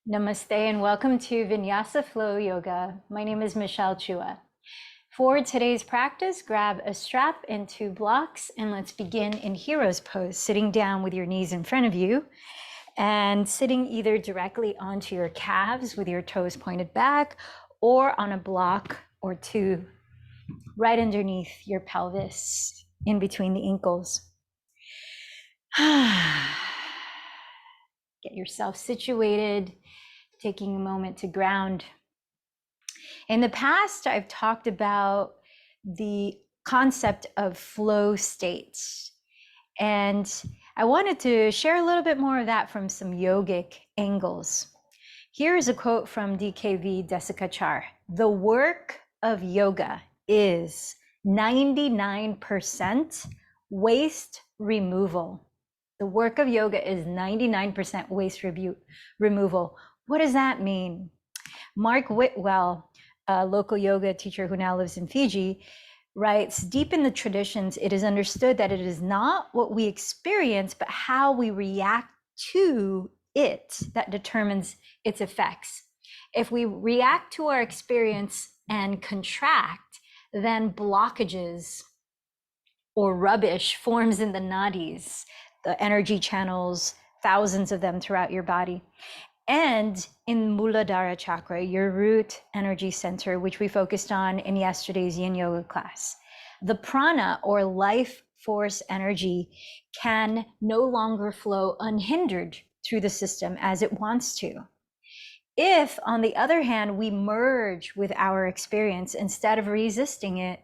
Namaste and welcome to Vinyasa Flow Yoga. My name is Michelle Chua. For today's practice, grab a strap and two blocks and let's begin in Hero's Pose, sitting down with your knees in front of you and sitting either directly onto your calves with your toes pointed back or on a block or two right underneath your pelvis, in between the ankles. Get yourself situated, taking a moment to ground. In the past, I've talked about the concept of flow states, and I wanted to share a little bit more of that from some yogic angles. Here is a quote from DKV Desikachar. The work of yoga is 99% waste removal. The work of yoga is 99% waste removal. What does that mean? Mark Whitwell, a local yoga teacher who now lives in Fiji, writes, deep in the traditions, it is understood that it is not what we experience, but how we react to it that determines its effects. If we react to our experience and contract, then blockages or rubbish forms in the nadis, the energy channels, thousands of them throughout your body. And in Muladhara chakra, your root energy center, which we focused on in yesterday's yin yoga class, the prana or life force energy can no longer flow unhindered through the system as it wants to. If, on the other hand, we merge with our experience instead of resisting it,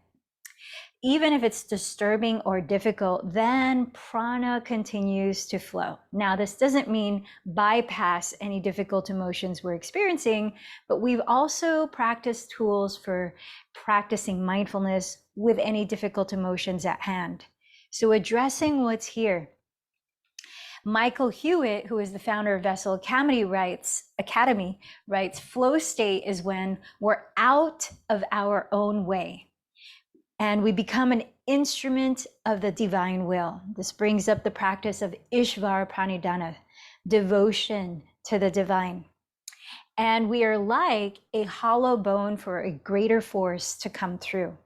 even if it's disturbing or difficult, then prana continues to flow. Now, this doesn't mean bypass any difficult emotions we're experiencing, but we've also practiced tools for practicing mindfulness with any difficult emotions at hand. So addressing what's here. Michael Hewitt, who is the founder of Vessel Academy, writes, flow state is when we're out of our own way and we become an instrument of the divine will. This brings up the practice of Ishvara Pranidhana, devotion to the divine. And we are like a hollow bone for a greater force to come through.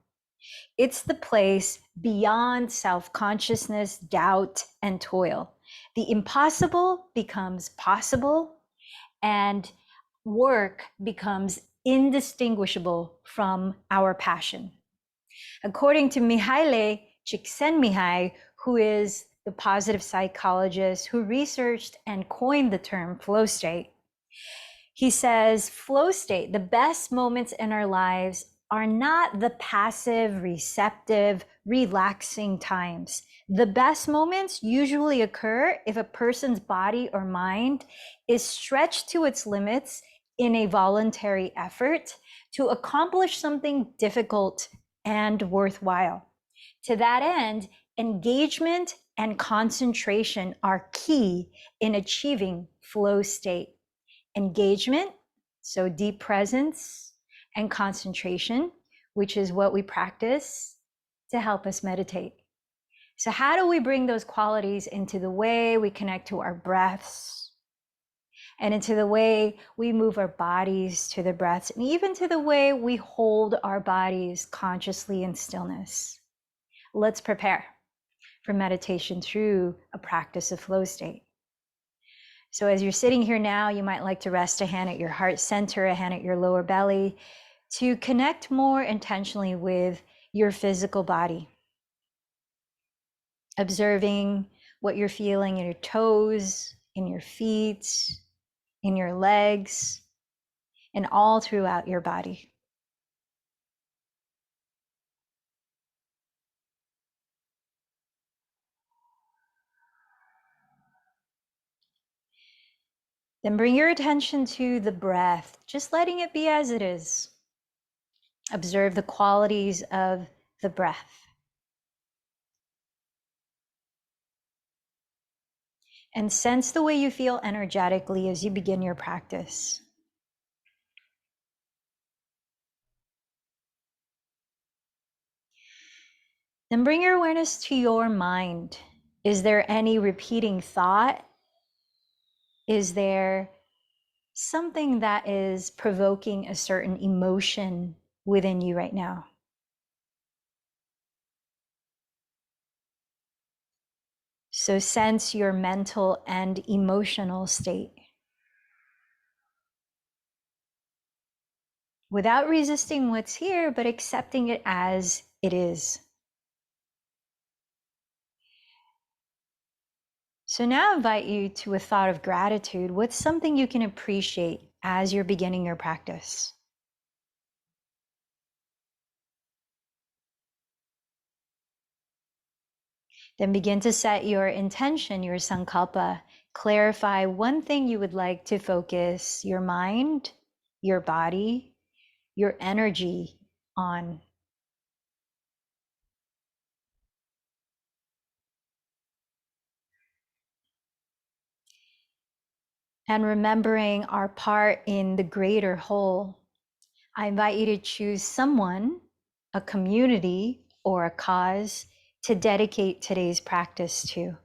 It's the place beyond self-consciousness, doubt, and toil. The impossible becomes possible, and work becomes indistinguishable from our passion. According to Mihaly Csikszentmihalyi, who is the positive psychologist who researched and coined the term flow state, he says, flow state, the best moments in our lives are not the passive, receptive, relaxing times. The best moments usually occur if a person's body or mind is stretched to its limits in a voluntary effort to accomplish something difficult and worthwhile. To that end, engagement and concentration are key in achieving flow state. Engagement, so deep presence, and concentration, which is what we practice to help us meditate. So how do we bring those qualities into the way we connect to our breaths and into the way we move our bodies to the breaths, and even to the way we hold our bodies consciously in stillness? Let's prepare for meditation through a practice of flow state. So as you're sitting here now, you might like to rest a hand at your heart center, a hand at your lower belly, to connect more intentionally with your physical body. Observing what you're feeling in your toes, in your feet, in your legs, and all throughout your body. Then bring your attention to the breath, just letting it be as it is. Observe the qualities of the breath. And sense the way you feel energetically as you begin your practice. Then bring your awareness to your mind. Is there any repeating thought? Is there something that is provoking a certain emotion within you right now. So sense your mental and emotional state without resisting what's here, but accepting it as it is. So now I invite you to a thought of gratitude. What's something you can appreciate as you're beginning your practice? Then begin to set your intention, your sankalpa. Clarify one thing you would like to focus your mind, your body, your energy on. And remembering our part in the greater whole, I invite you to choose someone, a community, or a cause to dedicate today's practice to.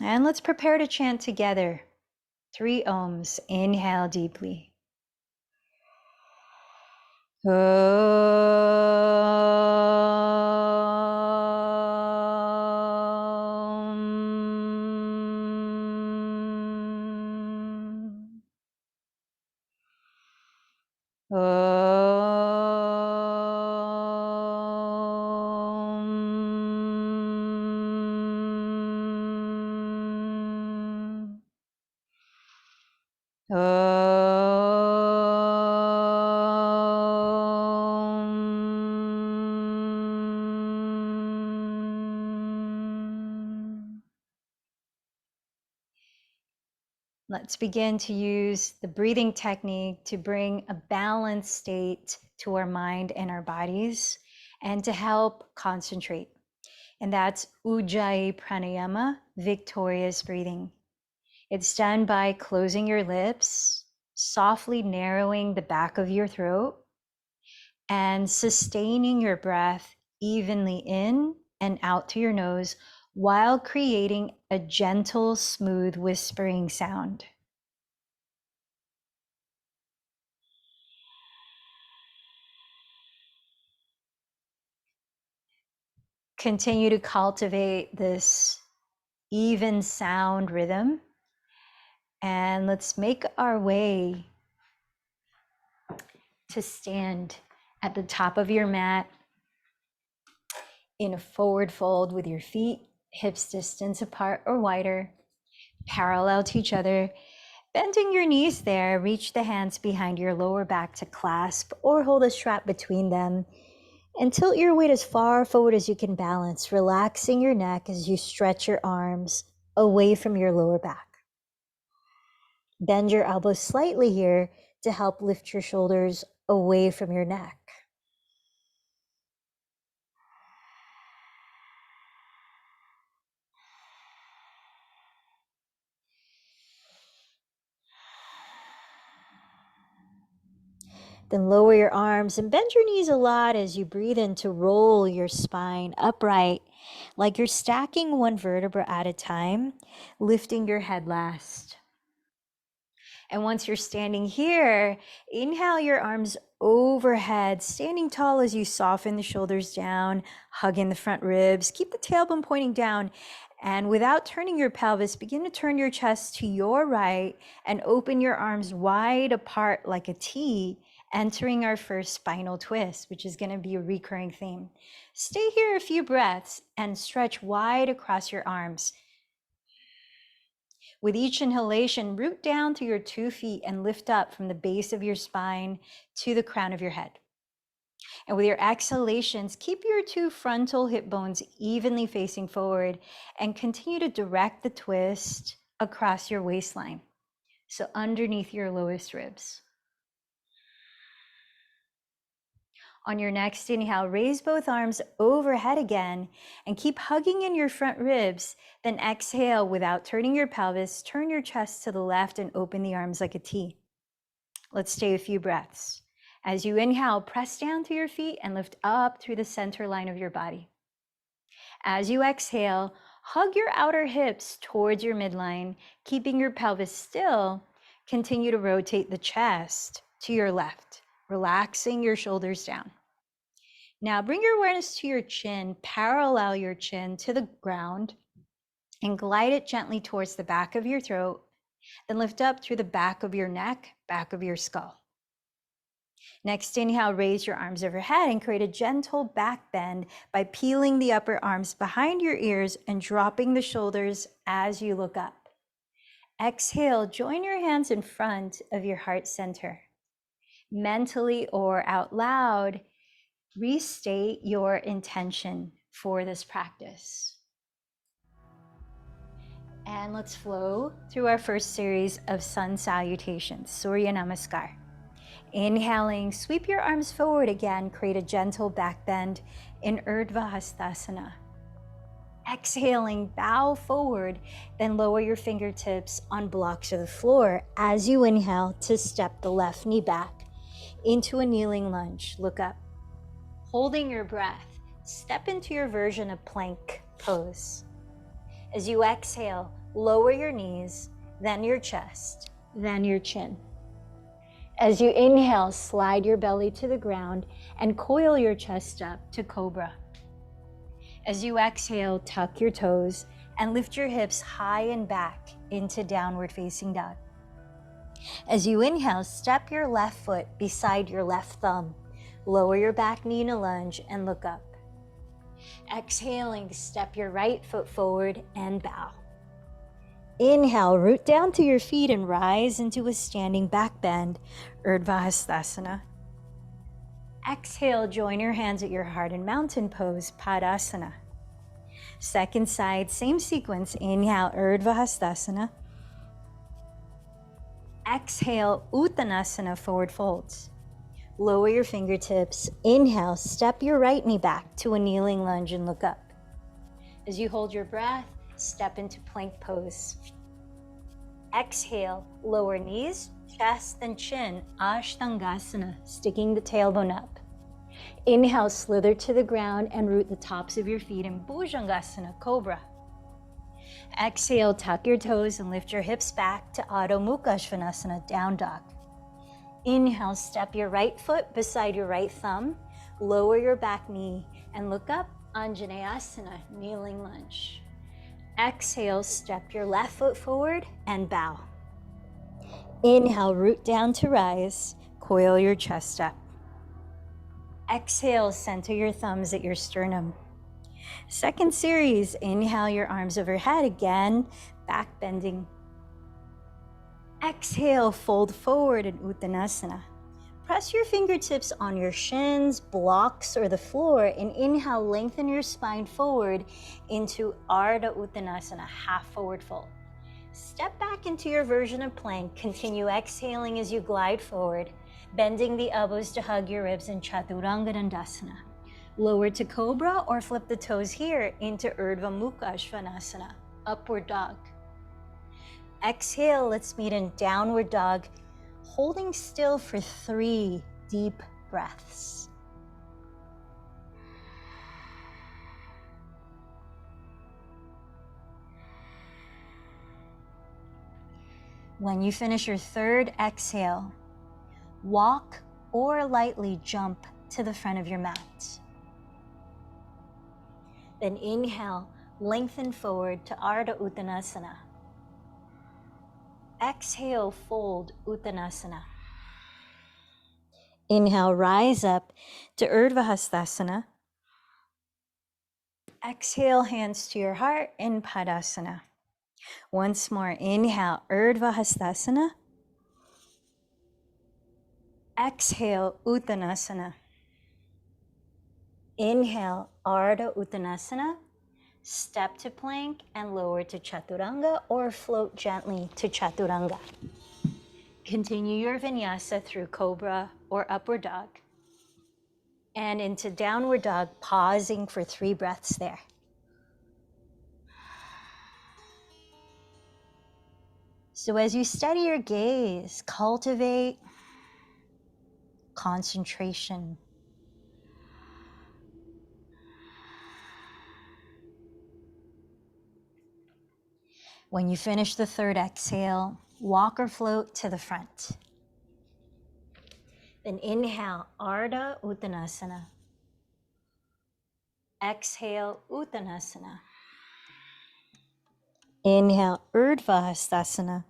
And let's prepare to chant together 3 ohms. Inhale deeply. Let's begin to use the breathing technique to bring a balanced state to our mind and our bodies and to help concentrate. And that's Ujjayi Pranayama, victorious breathing. It's done by closing your lips, softly narrowing the back of your throat, and sustaining your breath evenly in and out to your nose while creating a gentle, smooth whispering sound. Continue to cultivate this even sound rhythm. And let's make our way to stand at the top of your mat in a forward fold with your feet hips distance apart or wider, parallel to each other. Bending your knees there, reach the hands behind your lower back to clasp or hold a strap between them. And tilt your weight as far forward as you can balance, relaxing your neck as you stretch your arms away from your lower back. Bend your elbows slightly here to help lift your shoulders away from your neck. Then lower your arms and bend your knees a lot as you breathe in to roll your spine upright, like you're stacking one vertebra at a time, lifting your head last. And once you're standing here, inhale your arms overhead, standing tall as you soften the shoulders down, hug in the front ribs, keep the tailbone pointing down. And without turning your pelvis, begin to turn your chest to your right and open your arms wide apart like a T, entering our first spinal twist, which is going to be a recurring theme. Stay here a few breaths and stretch wide across your arms. With each inhalation, root down through your 2 feet and lift up from the base of your spine to the crown of your head. And with your exhalations, keep your 2 frontal hip bones evenly facing forward and continue to direct the twist across your waistline. So underneath your lowest ribs. On your next inhale, raise both arms overhead again and keep hugging in your front ribs. Then exhale without turning your pelvis, turn your chest to the left and open the arms like a T. Let's stay a few breaths. As you inhale, press down through your feet and lift up through the center line of your body. As you exhale, Hug your outer hips towards your midline, keeping your pelvis still. Continue to rotate the chest to your left, relaxing your shoulders down. Now bring your awareness to your chin, parallel your chin to the ground, and glide it gently towards the back of your throat. Then lift up through the back of your neck, back of your skull. Next, inhale, raise your arms overhead and create a gentle back bend by peeling the upper arms behind your ears and dropping the shoulders as you look up. Exhale, join your hands in front of your heart center. Mentally or out loud, restate your intention for this practice. And let's flow through our first series of sun salutations, Surya Namaskar. Inhaling, sweep your arms forward again, create a gentle back bend in Urdhva Hastasana. Exhaling, bow forward, then lower your fingertips on blocks of the floor as you inhale to step the left knee back into a kneeling lunge. Look up. Holding your breath, step into your version of plank pose. As you exhale, lower your knees, then your chest, then your chin. As you inhale, slide your belly to the ground and coil your chest up to cobra. As you exhale, tuck your toes and lift your hips high and back into downward facing dog. As you inhale, step your left foot beside your left thumb. Lower your back knee in a lunge and look up. Exhaling, step your right foot forward and bow. Inhale, root down to your feet and rise into a standing back bend, Urdhva Hastasana. Exhale, join your hands at your heart and mountain pose, Padasana. Second side, same sequence. Inhale, Urdhva Hastasana. Exhale, Uttanasana, forward folds. Lower your fingertips. Inhale, step your right knee back to a kneeling lunge and look up. As you hold your breath, step into plank pose. Exhale, lower knees, chest, and chin, Ashtangasana, sticking the tailbone up. Inhale, slither to the ground and root the tops of your feet in Bhujangasana, Cobra. Exhale, tuck your toes and lift your hips back to Adho Mukha Svanasana, Down Dog. Inhale, step your right foot beside your right thumb, lower your back knee, and look up, Anjaneyasana, kneeling lunge. Exhale, step your left foot forward and bow. Inhale, root down to rise, coil your chest up. Exhale, center your thumbs at your sternum. Second series, inhale your arms overhead again, back bending. Exhale, fold forward in Uttanasana. Press your fingertips on your shins, blocks, or the floor, and inhale, lengthen your spine forward into Ardha Uttanasana, half forward fold. Step back into your version of plank. Continue exhaling as you glide forward, bending the elbows to hug your ribs in Chaturanga Dandasana. Lower to Cobra or flip the toes here into Urdhva Mukha Svanasana, upward dog. Exhale, let's meet in downward dog, holding still for 3 deep breaths. When you finish your third exhale, walk or lightly jump to the front of your mat. Then inhale, lengthen forward to Ardha Uttanasana. Exhale, fold Uttanasana. Inhale, rise up to Urdhva Hastasana. Exhale, hands to your heart in Padasana. Once more, inhale, Urdhva Hastasana. Exhale, Uttanasana. Inhale, Ardha Uttanasana. Step to plank and lower to Chaturanga or float gently to Chaturanga. Continue your Vinyasa through Cobra or Upward Dog. And into Downward Dog, pausing for 3 breaths there. So as you steady your gaze, cultivate concentration. When you finish the third exhale, walk or float to the front. Then inhale, Ardha Uttanasana. Exhale, Uttanasana. Inhale, Urdhva Hastasana.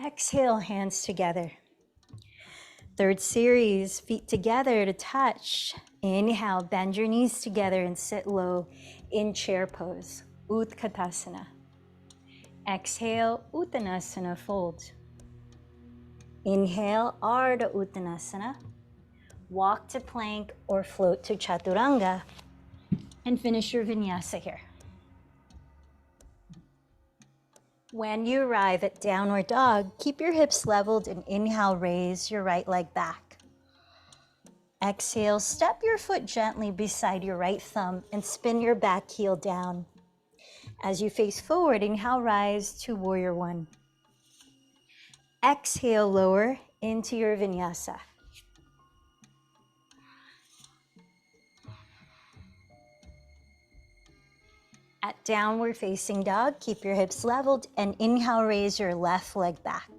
Exhale, hands together. Third series, feet together to touch. Inhale, bend your knees together and sit low in chair pose, Utkatasana. Exhale, Uttanasana, fold. Inhale, Ardha Uttanasana. Walk to plank or float to Chaturanga and finish your vinyasa here. When you arrive at downward dog, keep your hips leveled and inhale, raise your right leg back. Exhale, step your foot gently beside your right thumb and spin your back heel down. As you face forward, inhale, rise to warrior one. Exhale, lower into your vinyasa. At downward facing dog, keep your hips leveled and inhale, raise your left leg back.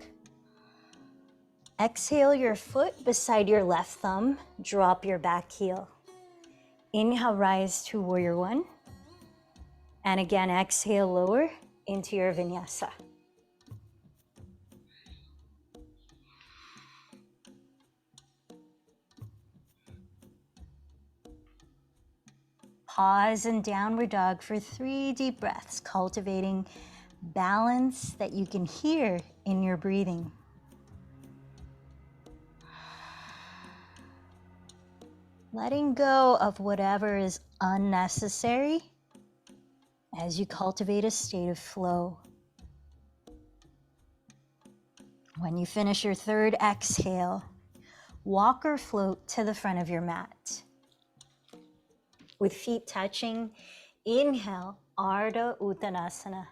Exhale your foot beside your left thumb, drop your back heel. Inhale, rise to warrior one. And again, exhale, lower into your vinyasa. Pause in downward dog for 3 deep breaths, cultivating balance that you can hear in your breathing. Letting go of whatever is unnecessary as you cultivate a state of flow. When you finish your third exhale, walk or float to the front of your mat. With feet touching, inhale, Ardha Uttanasana.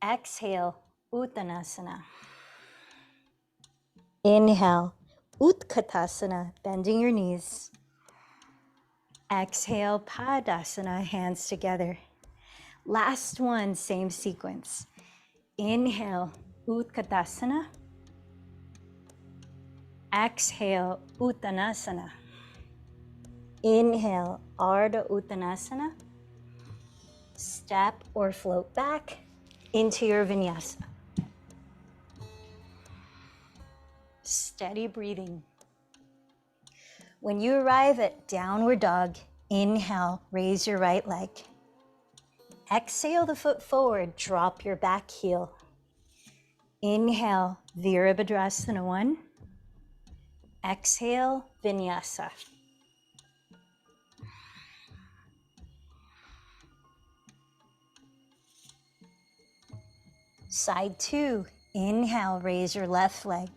Exhale, Uttanasana. Inhale, Utkatasana, bending your knees. Exhale, Padasana, hands together. Last one, same sequence. Inhale, Utkatasana. Exhale, Uttanasana. Inhale, Ardha Uttanasana. Step or float back into your vinyasa. Steady breathing. When you arrive at downward dog, inhale, raise your right leg. Exhale the foot forward, drop your back heel. Inhale, Virabhadrasana 1. Exhale, Vinyasa. Side 2, inhale, raise your left leg.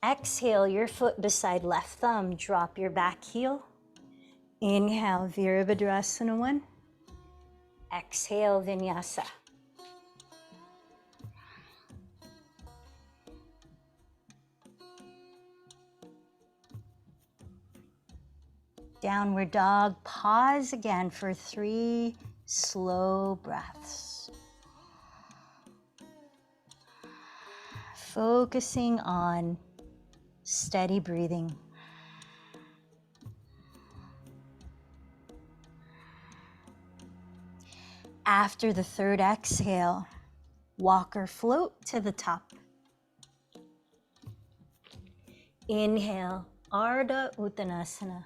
Exhale, your foot beside left thumb, drop your back heel. Inhale, Virabhadrasana 1. Exhale, Vinyasa. Downward dog, pause again for 3 slow breaths. Focusing on steady breathing. After the third exhale, walk or float to the top. Inhale, Ardha Uttanasana.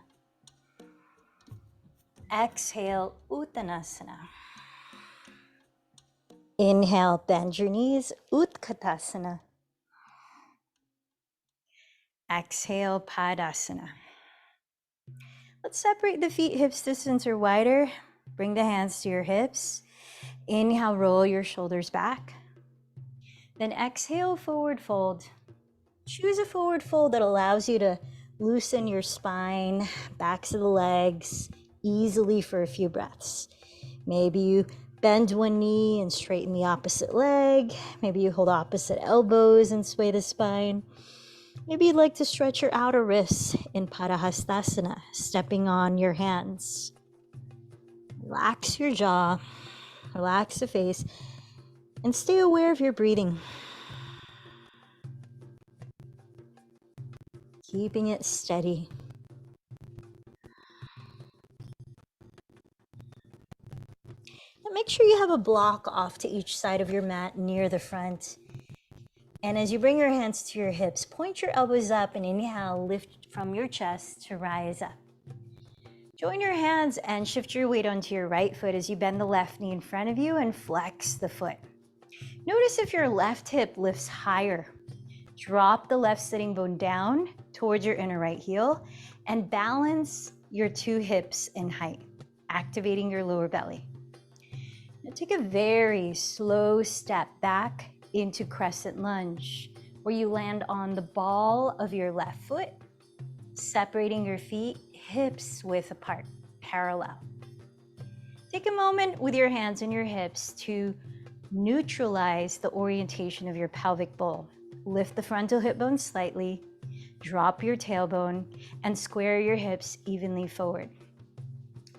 Exhale, Uttanasana. Inhale, bend your knees, Utkatasana. Exhale, Padasana. Let's separate the feet hips distance or wider. Bring the hands to your hips. Inhale, roll your shoulders back. Then exhale, forward fold. Choose a forward fold that allows you to loosen your spine, backs of the legs, easily for a few breaths. Maybe you bend one knee and straighten the opposite leg. Maybe you hold opposite elbows and sway the spine. Maybe you'd like to stretch your outer wrists in Padahastasana, stepping on your hands. Relax your jaw, relax the face, and stay aware of your breathing. Keeping it steady. And make sure you have a block off to each side of your mat near the front. And as you bring your hands to your hips, point your elbows up and inhale, lift from your chest to rise up. Join your hands and shift your weight onto your right foot as you bend the left knee in front of you and flex the foot. Notice if your left hip lifts higher. Drop the left sitting bone down towards your inner right heel and balance your two hips in height, activating your lower belly. Now take a very slow step back into crescent lunge, where you land on the ball of your left foot, separating your feet hips width apart, parallel. Take a moment with your hands on your hips to neutralize the orientation of your pelvic bowl. Lift the frontal hip bone slightly, drop your tailbone, and square your hips evenly forward.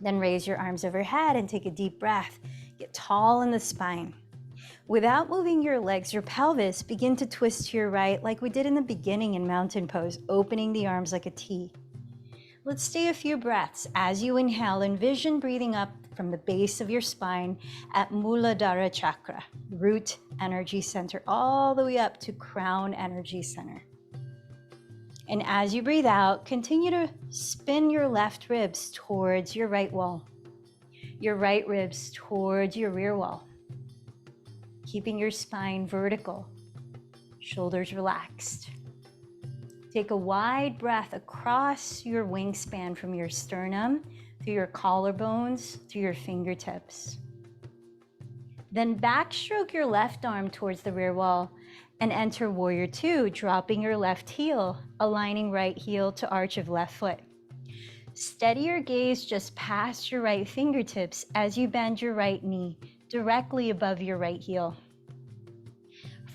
Then raise your arms overhead and take a deep breath. Get tall in the spine. Without moving your legs or pelvis, begin to twist to your right like we did in the beginning in mountain pose, opening the arms like a T. Let's stay a few breaths. As you inhale, envision breathing up from the base of your spine at Muladhara Chakra, root energy center, all the way up to crown energy center. And as you breathe out, continue to spin your left ribs towards your right wall, your right ribs towards your rear wall, keeping your spine vertical, shoulders relaxed. Take a wide breath across your wingspan from your sternum, through your collarbones, to your fingertips. Then backstroke your left arm towards the rear wall and enter Warrior Two, dropping your left heel, aligning right heel to arch of left foot. Steady your gaze just past your right fingertips as you bend your right knee directly above your right heel.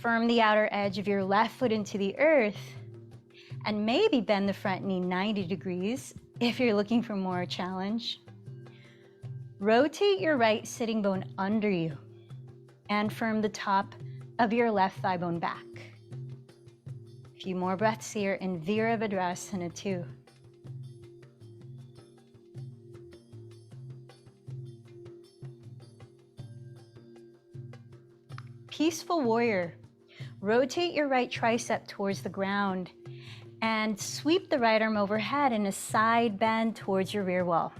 Firm the outer edge of your left foot into the earth and maybe bend the front knee 90 degrees if you're looking for more challenge. Rotate your right sitting bone under you and firm the top of your left thigh bone back. A few more breaths here in Virabhadrasana 2. Peaceful warrior. Rotate your right tricep towards the ground and sweep the right arm overhead in a side bend towards your rear wall.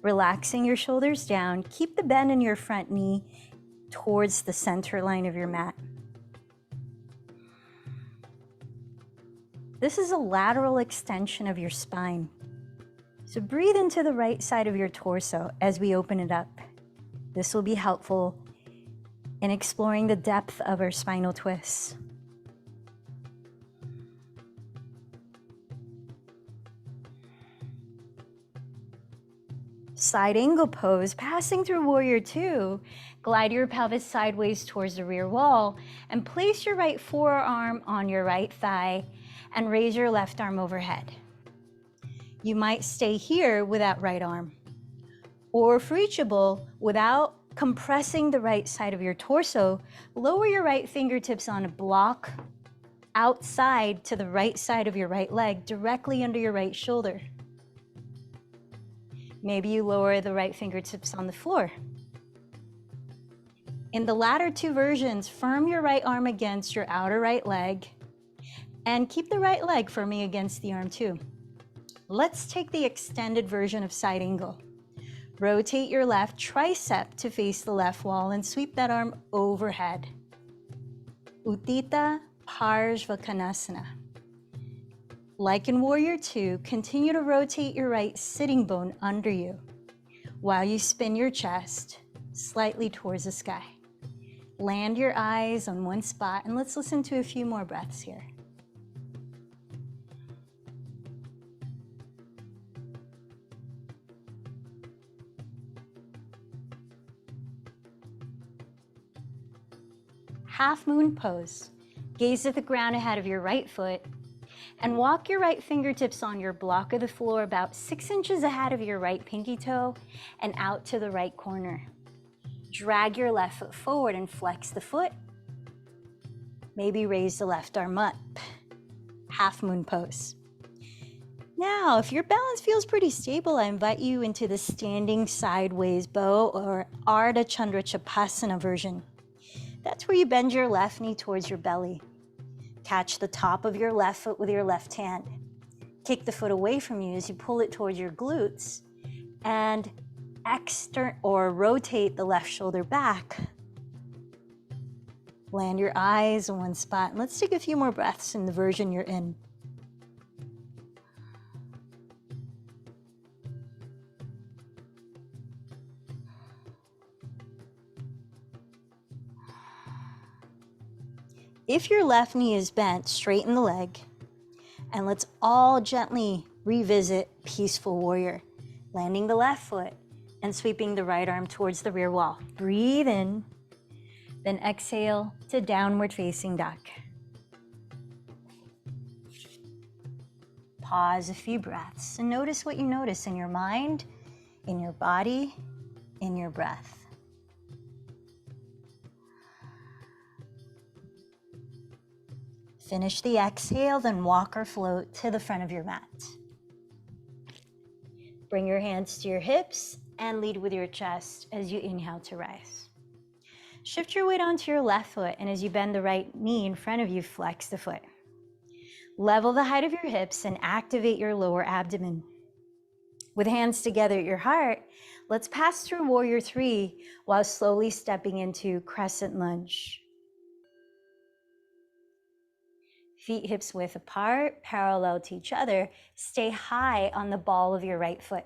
Relaxing your shoulders down, keep the bend in your front knee towards the center line of your mat. This is a lateral extension of your spine. So breathe into the right side of your torso as we open it up. This will be helpful in exploring the depth of our spinal twists. Side angle pose, passing through Warrior Two. Glide your pelvis sideways towards the rear wall and place your right forearm on your right thigh and raise your left arm overhead. You might stay here with that right arm, or if reachable, without compressing the right side of your torso, lower your right fingertips on a block outside to the right side of your right leg, directly under your right shoulder. Maybe you lower the right fingertips on the floor. In the latter two versions, firm your right arm against your outer right leg and keep the right leg firmly against the arm too. Let's take the extended version of side angle. Rotate your left tricep to face the left wall and sweep that arm overhead. Utthita Parshvakonasana. Like in Warrior Two, continue to rotate your right sitting bone under you while you spin your chest slightly towards the sky. Land your eyes on one spot and let's listen to a few more breaths here. Half moon pose. Gaze at the ground ahead of your right foot And walk your right fingertips on your block of the floor about 6 inches ahead of your right pinky toe and out to the right corner. Drag your left foot forward and flex the foot. Maybe raise the left arm up. Half moon pose. Now, if your balance feels pretty stable, I invite you into the standing sideways bow or Ardha Chandra Chapasana version. That's where you bend your left knee towards your belly. Catch the top of your left foot with your left hand. Kick the foot away from you as you pull it towards your glutes and rotate the left shoulder back. Land your eyes in one spot. And let's take a few more breaths in the version you're in. If your left knee is bent, straighten the leg. And let's all gently revisit Peaceful Warrior. Landing the left foot and sweeping the right arm towards the rear wall. Breathe in, then exhale to Downward Facing Dog. Pause a few breaths and notice what you notice in your mind, in your body, in your breath. Finish the exhale, then walk or float to the front of your mat. Bring your hands to your hips and lead with your chest as you inhale to rise. Shift your weight onto your left foot, and as you bend the right knee in front of you, flex the foot. Level the height of your hips and activate your lower abdomen. With hands together at your heart, let's pass through Warrior 3 while slowly stepping into Crescent Lunge. Feet hips width apart, parallel to each other. Stay high on the ball of your right foot.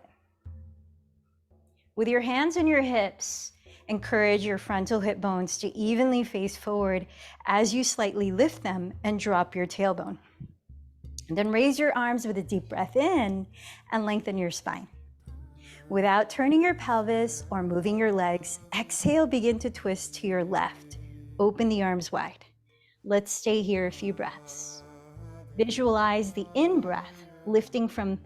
With your hands on your hips, encourage your frontal hip bones to evenly face forward as you slightly lift them and drop your tailbone. And then raise your arms with a deep breath in and lengthen your spine. Without turning your pelvis or moving your legs, exhale, begin to twist to your left. Open the arms wide. Let's stay here a few breaths. Visualize the in-breath lifting from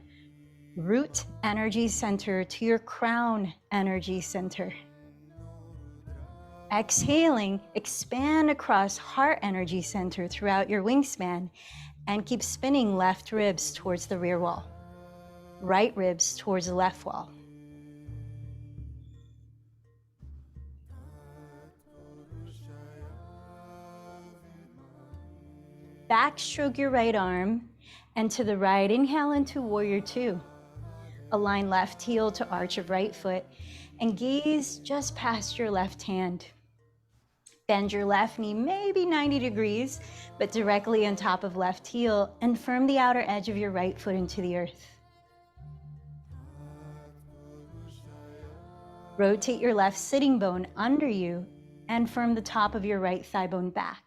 root energy center to your crown energy center. Exhaling, expand across heart energy center throughout your wingspan and keep spinning left ribs towards the rear wall, right ribs towards the left wall. Backstroke your right arm and to the right, inhale into Warrior 2. Align left heel to arch of right foot and gaze just past your left hand. Bend your left knee maybe 90 degrees, but directly on top of left heel, and firm the outer edge of your right foot into the earth. Rotate your left sitting bone under you and firm the top of your right thigh bone back.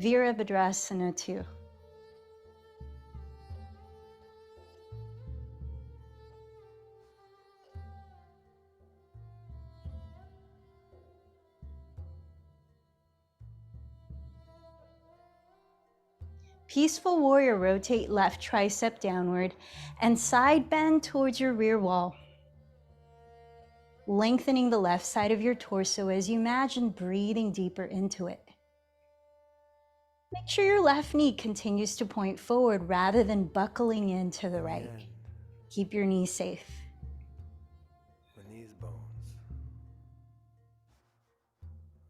Virabhadrasana 2. Peaceful Warrior, rotate left tricep downward and side bend towards your rear wall. Lengthening the left side of your torso as you imagine breathing deeper into it. Make sure your left knee continues to point forward rather than buckling into the right. Keep your knees safe. When these bones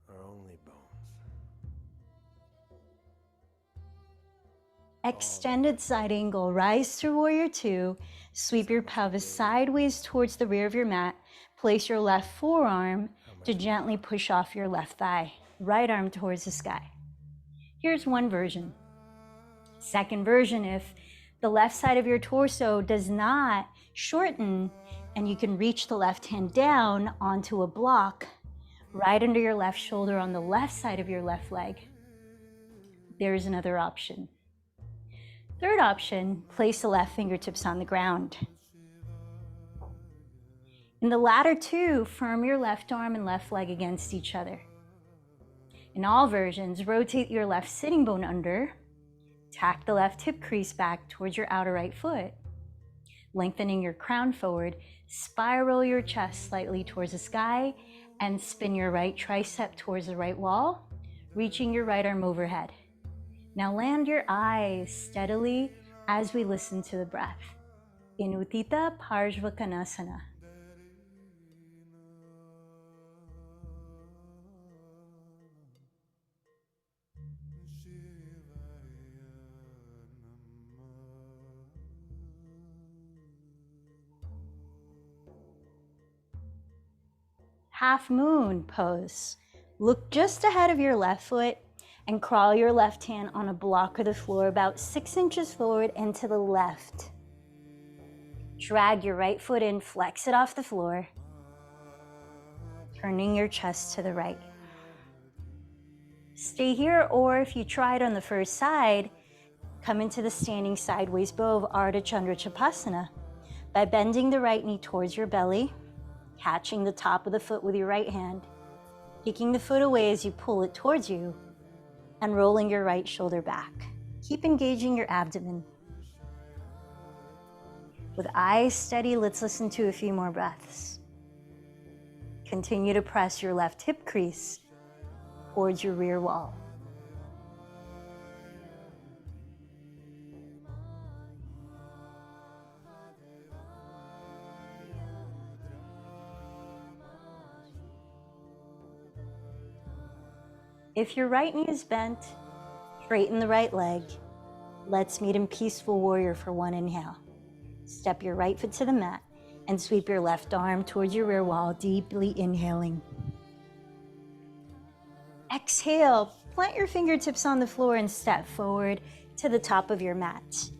are only bones. Extended side angle, rise through Warrior 2. Sweep your pelvis sideways towards the rear of your mat. Place your left forearm to gently push off your left thigh. Right arm towards the sky. Here's one version. Second version, if the left side of your torso does not shorten and you can reach the left hand down onto a block right under your left shoulder on the left side of your left leg, there's another option. Third option, place the left fingertips on the ground. In the latter two, firm your left arm and left leg against each other. In all versions, rotate your left sitting bone under, Tack the left hip crease back towards your outer right foot. Lengthening your crown forward, spiral your chest slightly towards the sky, and spin your right tricep towards the right wall, reaching your right arm overhead. Now land your eyes steadily as we listen to the breath. In Utthita Parshvakonasana. Half moon pose. Look just ahead of your left foot and crawl your left hand on a block of the floor about 6 inches forward and to the left. Drag your right foot in, flex it off the floor, turning your chest to the right. Stay here, or if you tried on the first side, come into the standing sideways bow of Ardha Chandra Chapasana by bending the right knee towards your belly, catching the top of the foot with your right hand, kicking the foot away as you pull it towards you, and rolling your right shoulder back. Keep engaging your abdomen. With eyes steady, let's listen to a few more breaths. Continue to press your left hip crease towards your rear wall. If your right knee is bent, straighten the right leg. Let's meet in peaceful warrior for one inhale. Step your right foot to the mat and sweep your left arm towards your rear wall, deeply inhaling. Exhale, plant your fingertips on the floor and step forward to the top of your mat.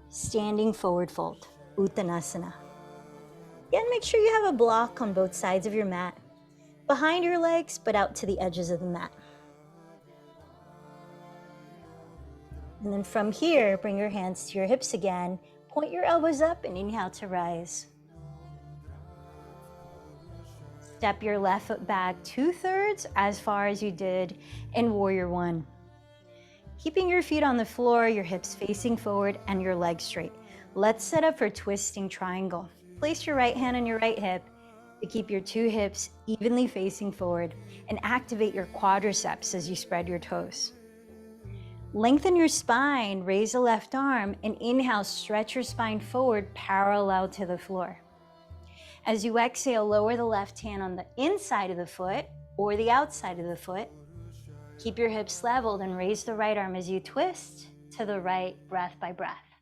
Standing forward fold, Uttanasana. Again, make sure you have a block on both sides of your mat, behind your legs, but out to the edges of the mat. And then from here, bring your hands to your hips again. Point your elbows up and inhale to rise. Step your left foot back 2/3 as far as you did in Warrior One. Keeping your feet on the floor, your hips facing forward and your legs straight. Let's set up for twisting triangle. Place your right hand on your right hip to keep your two hips evenly facing forward and activate your quadriceps as you spread your toes. Lengthen your spine, raise the left arm, and inhale, stretch your spine forward parallel to the floor. As you exhale, lower the left hand on the inside of the foot or the outside of the foot. Keep your hips leveled and raise the right arm as you twist to the right, breath by breath.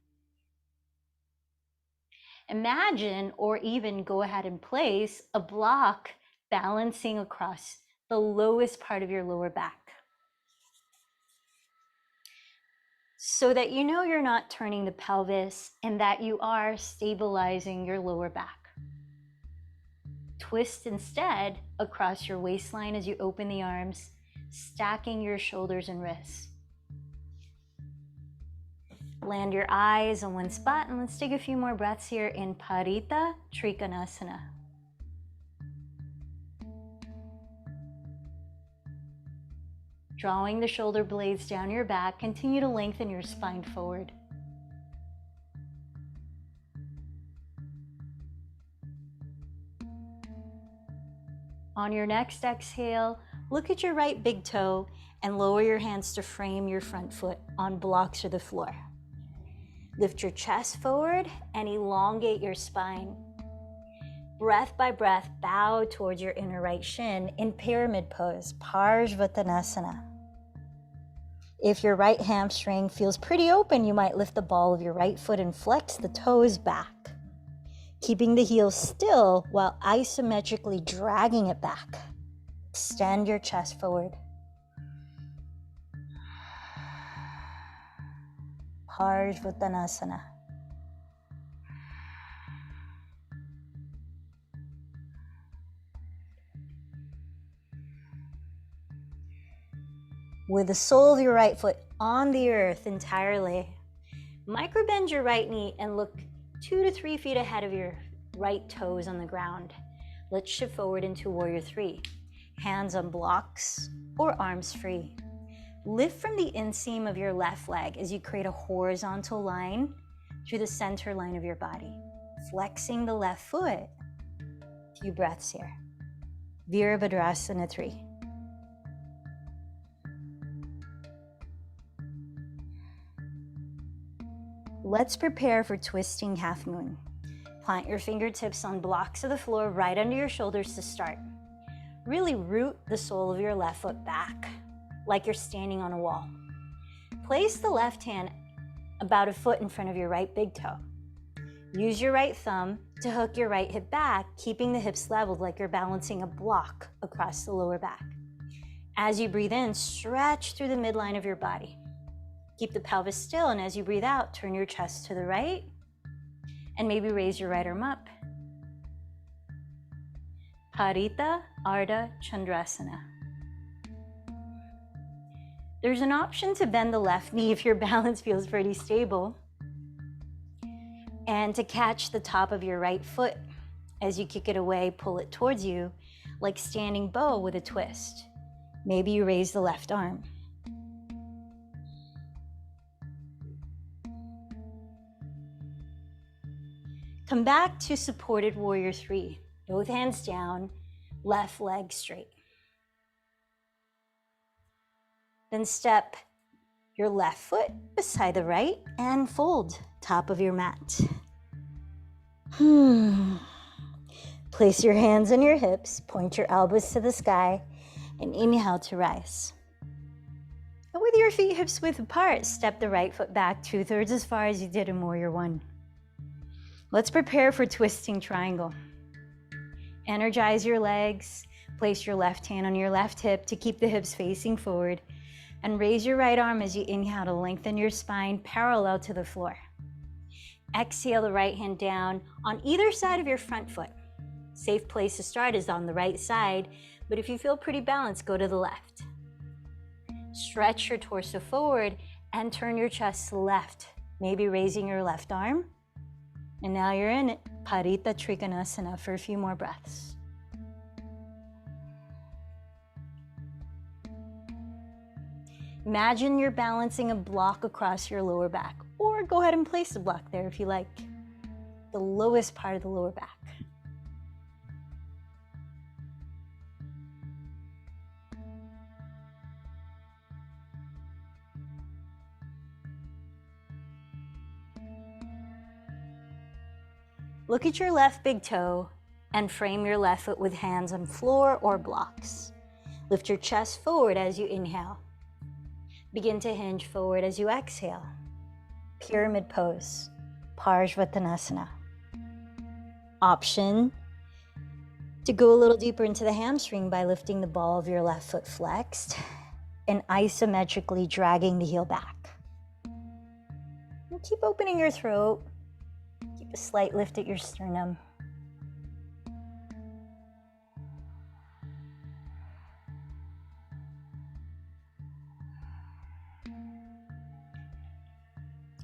Imagine, or even go ahead and place, a block balancing across the lowest part of your lower back, so that you know you're not turning the pelvis and that you are stabilizing your lower back. Twist instead across your waistline as you open the arms, stacking your shoulders and wrists. Land your eyes on one spot and let's take a few more breaths here in Parita Trikonasana. Drawing the shoulder blades down your back, continue to lengthen your spine forward. On your next exhale, look at your right big toe and lower your hands to frame your front foot on blocks or the floor. Lift your chest forward and elongate your spine. Breath by breath, bow towards your inner right shin in pyramid pose, Parshvakonasana. If your right hamstring feels pretty open, you might lift the ball of your right foot and flex the toes back, keeping the heels still while isometrically dragging it back. Extend your chest forward. Parshvakonasana. With the sole of your right foot on the earth entirely, microbend your right knee and look 2 to 3 feet ahead of your right toes on the ground. Let's shift forward into Warrior Three. Hands on blocks or arms free. Lift from the inseam of your left leg as you create a horizontal line through the center line of your body, flexing the left foot. Few breaths here. Virabhadrasana 3. Let's prepare for twisting half moon. Plant your fingertips on blocks of the floor right under your shoulders to start. Really root the sole of your left foot back, like you're standing on a wall. Place the left hand about a foot in front of your right big toe. Use your right thumb to hook your right hip back, keeping the hips leveled like you're balancing a block across the lower back. As you breathe in, stretch through the midline of your body. Keep the pelvis still, and as you breathe out, turn your chest to the right, and maybe raise your right arm up. Parita Ardha Chandrasana. There's an option to bend the left knee if your balance feels pretty stable, and to catch the top of your right foot. As you kick it away, pull it towards you, like standing bow with a twist. Maybe you raise the left arm. Come back to supported warrior 3. Both hands down, left leg straight. Then step your left foot beside the right and fold top of your mat. Place your hands on your hips, point your elbows to the sky, and inhale to rise. And with your feet hips width apart, step the right foot back 2/3 as far as you did in warrior 1. Let's prepare for twisting triangle. Energize your legs, place your left hand on your left hip to keep the hips facing forward, and raise your right arm as you inhale to lengthen your spine parallel to the floor. Exhale the right hand down on either side of your front foot. Safe place to start is on the right side, but if you feel pretty balanced, go to the left. Stretch your torso forward and turn your chest to the left, maybe raising your left arm. And now you're in it, Parita Trikonasana, for a few more breaths. Imagine you're balancing a block across your lower back, or go ahead and place a block there if you like. The lowest part of the lower back. Look at your left big toe and frame your left foot with hands on floor or blocks. Lift your chest forward as you inhale. Begin to hinge forward as you exhale. Pyramid pose, Parsvattanasana. Option to go a little deeper into the hamstring by lifting the ball of your left foot flexed and isometrically dragging the heel back. And keep opening your throat. Keep a slight lift at your sternum.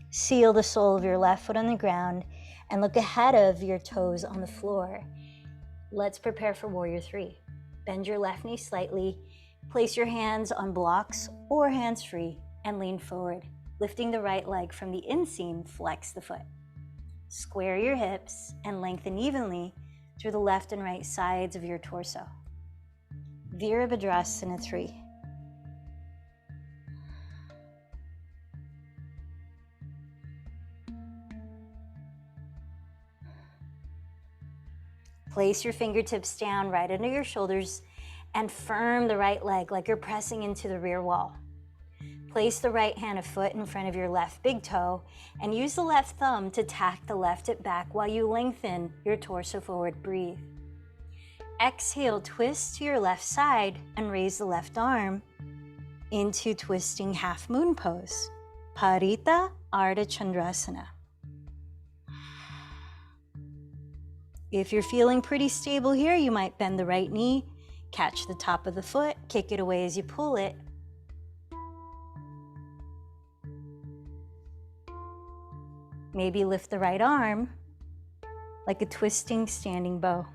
Seal the sole of your left foot on the ground and look ahead of your toes on the floor. Let's prepare for warrior 3. Bend your left knee slightly, place your hands on blocks or hands free, and lean forward. Lifting the right leg from the inseam, flex the foot. Square your hips and lengthen evenly through the left and right sides of your torso. Virabhadrasana 3. Place your fingertips down right under your shoulders and firm the right leg like you're pressing into the rear wall. Place the right hand a foot in front of your left big toe and use the left thumb to tack the left hip back while you lengthen your torso forward. Breathe. Exhale, twist to your left side and raise the left arm into twisting half moon pose, Parita Ardha Chandrasana. If you're feeling pretty stable here, you might bend the right knee, catch the top of the foot, kick it away as you pull it. Maybe lift the right arm like a twisting standing bow.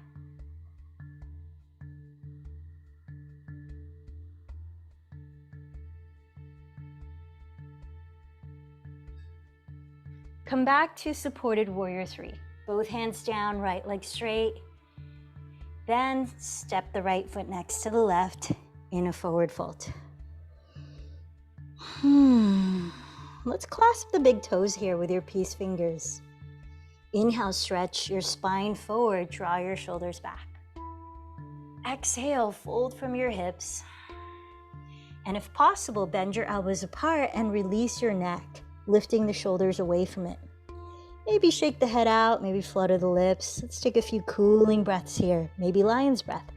Come back to supported warrior 3. Both hands down, right leg straight. Then step the right foot next to the left in a forward fold. Let's clasp the big toes here with your peace fingers. Inhale, stretch your spine forward, draw your shoulders back. Exhale, fold from your hips. And if possible, bend your elbows apart and release your neck, lifting the shoulders away from it. Maybe shake the head out, maybe flutter the lips. Let's take a few cooling breaths here. Maybe lion's breath.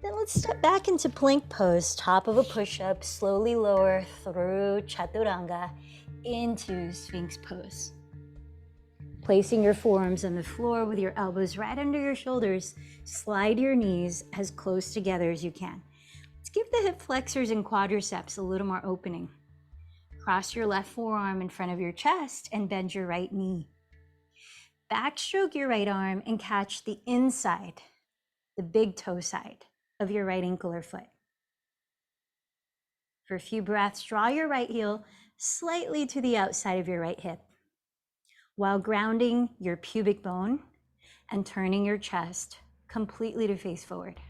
Then let's step back into plank pose, top of a push-up, slowly lower through chaturanga into sphinx pose. Placing your forearms on the floor with your elbows right under your shoulders, slide your knees as close together as you can. Let's give the hip flexors and quadriceps a little more opening. Cross your left forearm in front of your chest and bend your right knee. Backstroke your right arm and catch the inside, the big toe side of your right ankle or foot. For a few breaths, draw your right heel slightly to the outside of your right hip, while grounding your pubic bone and turning your chest completely to face forward.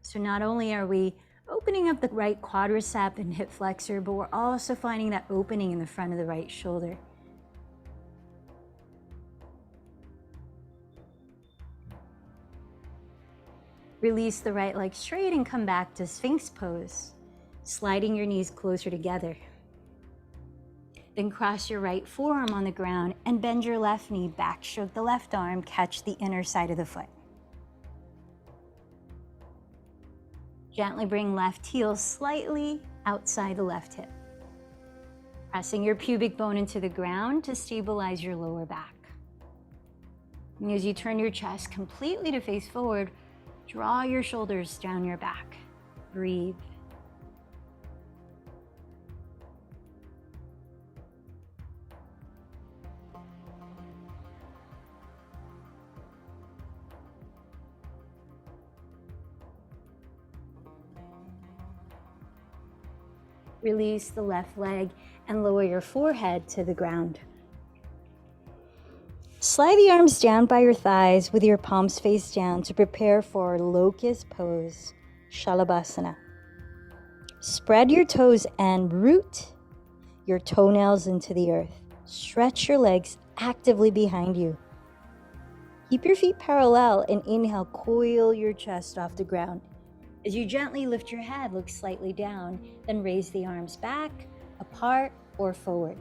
So not only are we opening up the right quadricep and hip flexor, but we're also finding that opening in the front of the right shoulder. Release the right leg straight and come back to sphinx pose, sliding your knees closer together. Then cross your right forearm on the ground and bend your left knee, backstroke the left arm, catch the inner side of the foot. Gently bring left heel slightly outside the left hip. Pressing your pubic bone into the ground to stabilize your lower back. And as you turn your chest completely to face forward, draw your shoulders down your back. Breathe. Release the left leg and lower your forehead to the ground. Slide the arms down by your thighs with your palms face down to prepare for locust pose, Shalabhasana. Spread your toes and root your toenails into the earth. Stretch your legs actively behind you. Keep your feet parallel and inhale, coil your chest off the ground. As you gently lift your head, look slightly down, then raise the arms back, apart, or forward,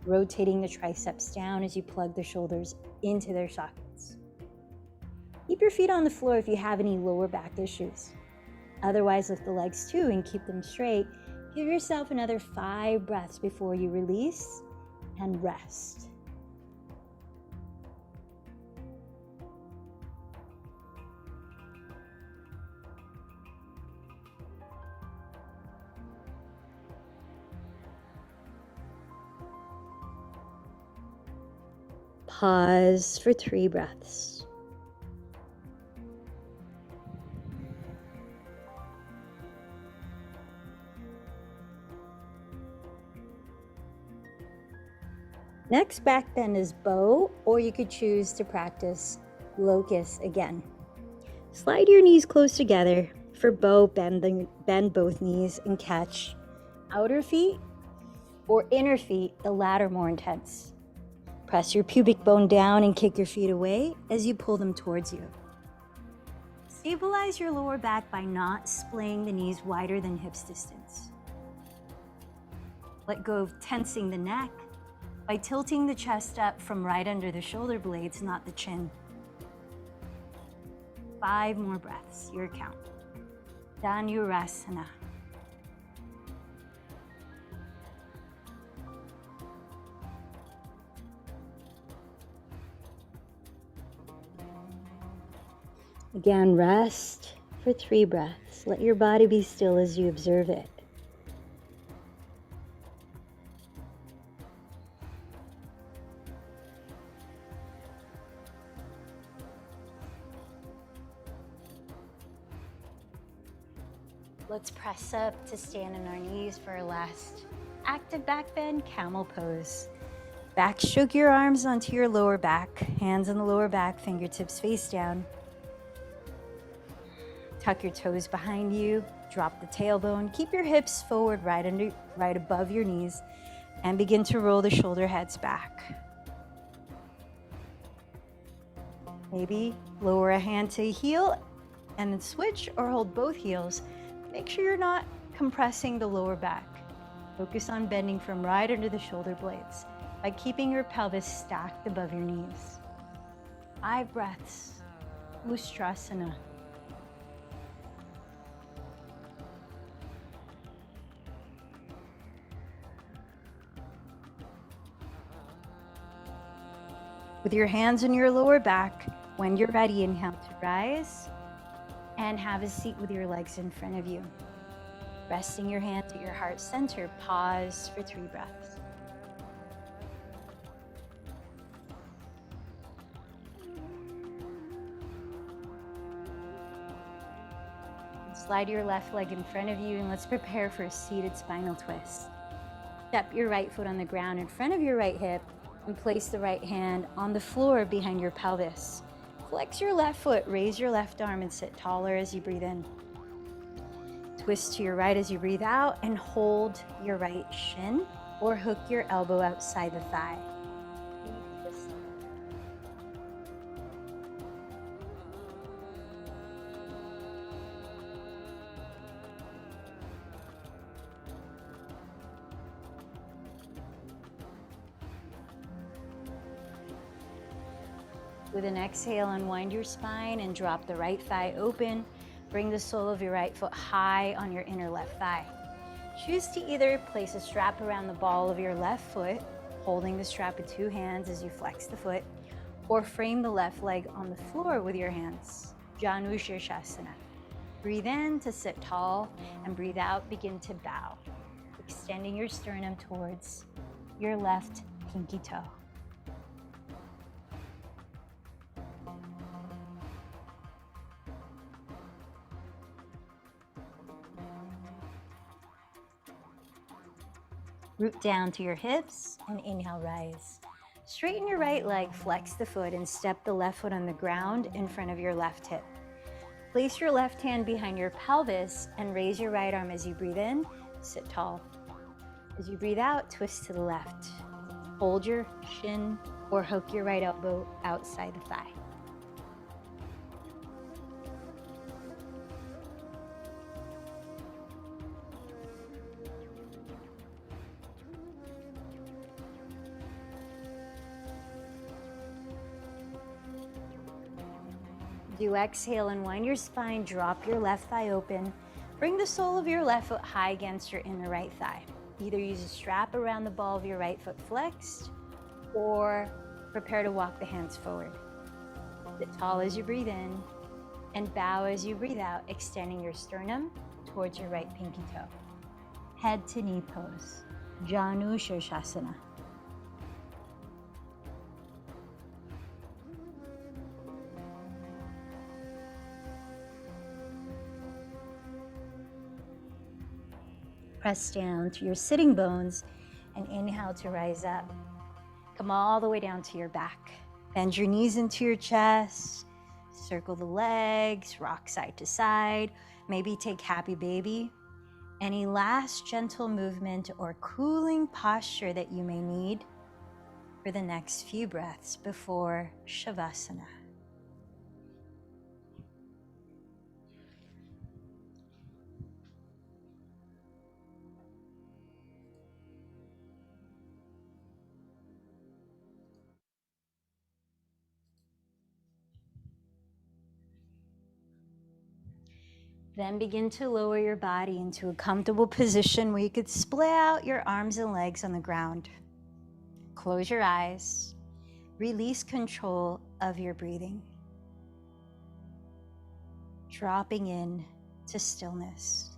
rotating the triceps down as you plug the shoulders into their sockets. Keep your feet on the floor if you have any lower back issues. Otherwise, lift the legs too and keep them straight. Give yourself another 5 breaths before you release and rest. Pause for 3 breaths. Next back bend is bow, or you could choose to practice locust again. Slide your knees close together. For bow, bend both knees and catch outer feet or inner feet, the latter more intense. Press your pubic bone down and kick your feet away as you pull them towards you. Stabilize your lower back by not splaying the knees wider than hips distance. Let go of tensing the neck by tilting the chest up from right under the shoulder blades, not the chin. 5 more breaths, your count. Dhanurasana. Again, rest for 3 breaths. Let your body be still as you observe it. Let's press up to stand on our knees for our last active back bend, camel pose. Backstroke your arms onto your lower back, hands on the lower back, fingertips face down. Tuck your toes behind you, drop the tailbone, keep your hips forward right above your knees, and begin to roll the shoulder heads back. Maybe lower a hand to a heel and then switch, or hold both heels. Make sure you're not compressing the lower back. Focus on bending from right under the shoulder blades by keeping your pelvis stacked above your knees. 5 breaths, Ustrasana. With your hands on your lower back, when you're ready, inhale to rise and have a seat with your legs in front of you. Resting your hands at your heart center, pause for 3 breaths. Slide your left leg in front of you and let's prepare for a seated spinal twist. Step your right foot on the ground in front of your right hip and place the right hand on the floor behind your pelvis. Flex your left foot, raise your left arm and sit taller as you breathe in. Twist to your right as you breathe out and hold your right shin or hook your elbow outside the thigh. With an exhale, unwind your spine and drop the right thigh open. Bring the sole of your right foot high on your inner left thigh. Choose to either place a strap around the ball of your left foot, holding the strap with 2 hands as you flex the foot, or frame the left leg on the floor with your hands. Janu Shirshasana. Breathe in to sit tall and breathe out, begin to bow, extending your sternum towards your left pinky toe. Root down to your hips and inhale, rise. Straighten your right leg, flex the foot, and step the left foot on the ground in front of your left hip. Place your left hand behind your pelvis and raise your right arm as you breathe in, sit tall. As you breathe out, twist to the left. Hold your shin or hook your right elbow outside the thigh. You exhale, unwind your spine, drop your left thigh open. Bring the sole of your left foot high against your inner right thigh. Either use a strap around the ball of your right foot flexed, or prepare to walk the hands forward. Sit tall as you breathe in, and bow as you breathe out, extending your sternum towards your right pinky toe. Head to knee pose, Janu Shirshasana. Press down to your sitting bones and inhale to rise up. Come all the way down to your back. Bend your knees into your chest. Circle the legs, rock side to side. Maybe take happy baby. Any last gentle movement or cooling posture that you may need for the next few breaths before Shavasana. Then begin to lower your body into a comfortable position where you could split out your arms and legs on the ground. Close your eyes. Release control of your breathing. Dropping in to stillness.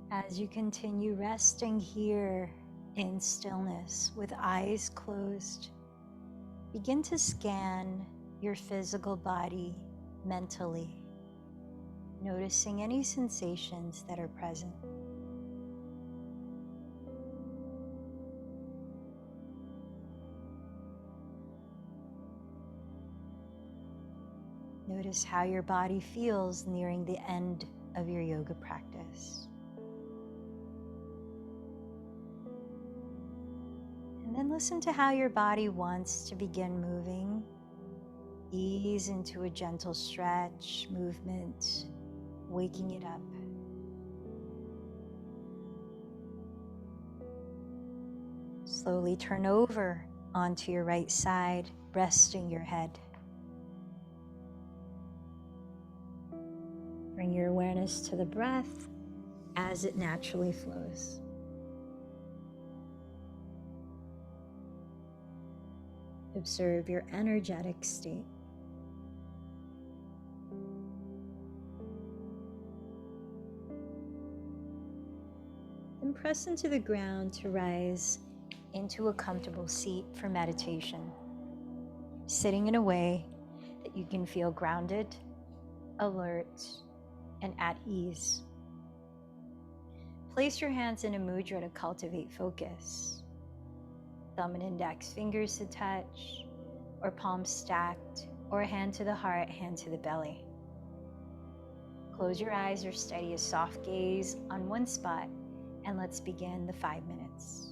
As you continue resting here in stillness with eyes closed, begin to scan your physical body mentally, noticing any sensations that are present. Notice how your body feels nearing the end of your yoga practice. And then listen to how your body wants to begin moving. Ease into a gentle stretch, movement, waking it up. Slowly turn over onto your right side, resting your head. Bring your awareness to the breath as it naturally flows. Observe your energetic state. Then press into the ground to rise into a comfortable seat for meditation, sitting in a way that you can feel grounded, alert, and at ease. Place your hands in a mudra to cultivate focus. Thumb and index fingers to touch, or palms stacked, or a hand to the heart, hand to the belly. Close your eyes or steady a soft gaze on one spot, and let's begin the 5 minutes.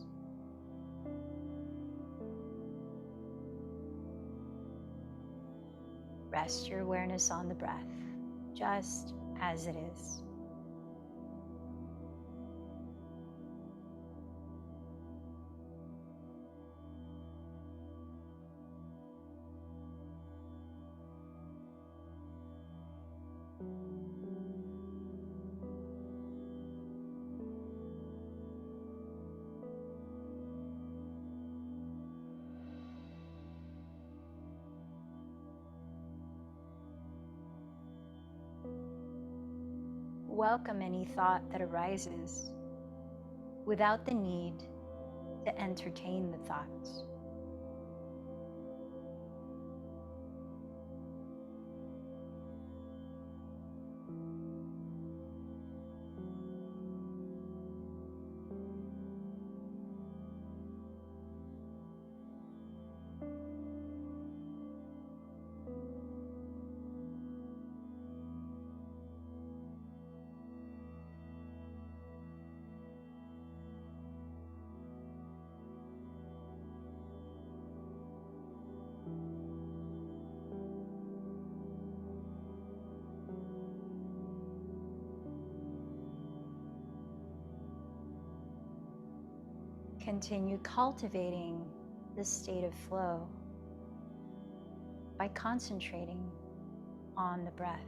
Rest your awareness on the breath, just as it is. Welcome any thought that arises without the need to entertain the thoughts. Continue cultivating this state of flow by concentrating on the breath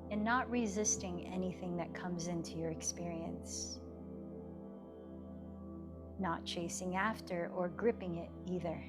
and not resisting anything that comes into your experience, not chasing after or gripping it either.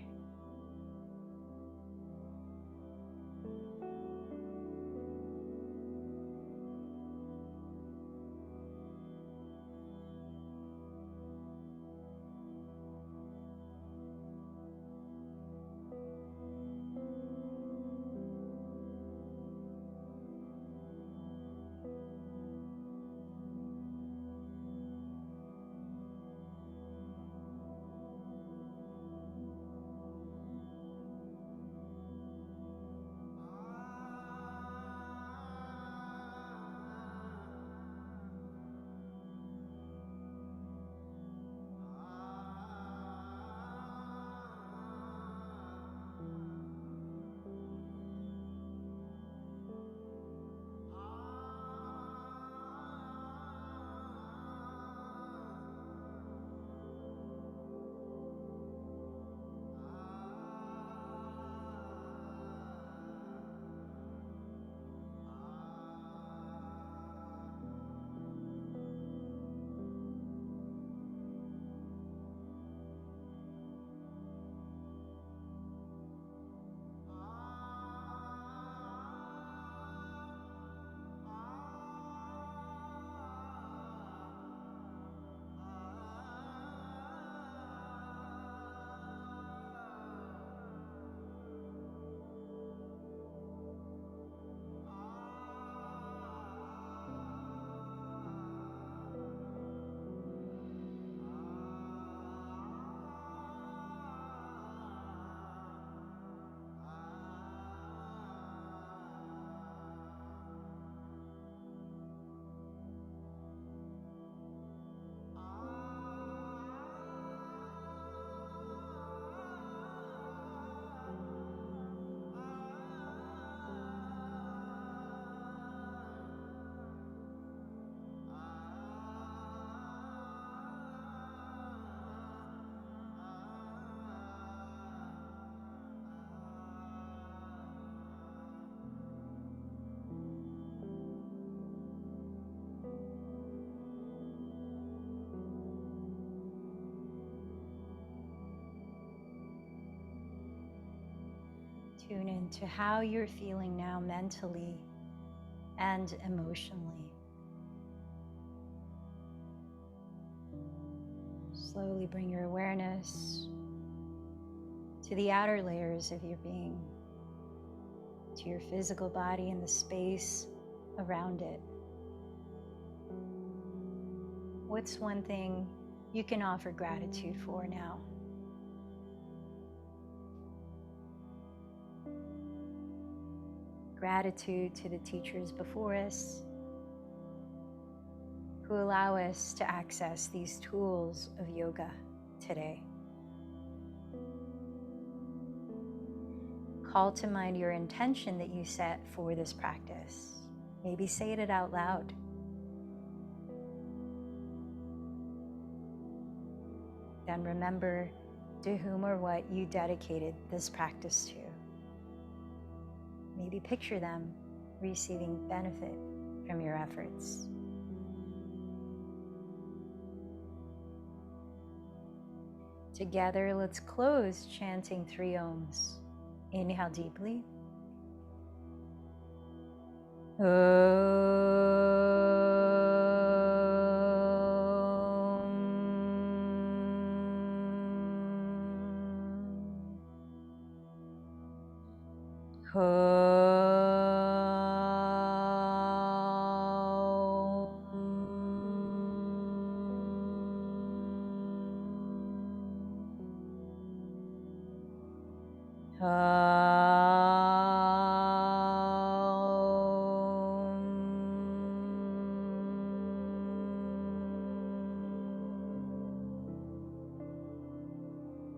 Tune into how you're feeling now mentally and emotionally. Slowly bring your awareness to the outer layers of your being, to your physical body and the space around it. What's one thing you can offer gratitude for now? Gratitude to the teachers before us who allow us to access these tools of yoga today. Call to mind your intention that you set for this practice. Maybe say it out loud. Then remember to whom or what you dedicated this practice to. Maybe picture them receiving benefit from your efforts. Together, let's close chanting 3 ohms. Inhale deeply.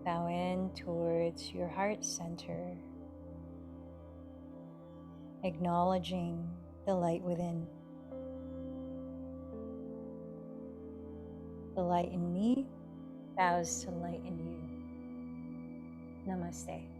Bow in towards your heart center, acknowledging the light within. The light in me bows to light in you. Namaste.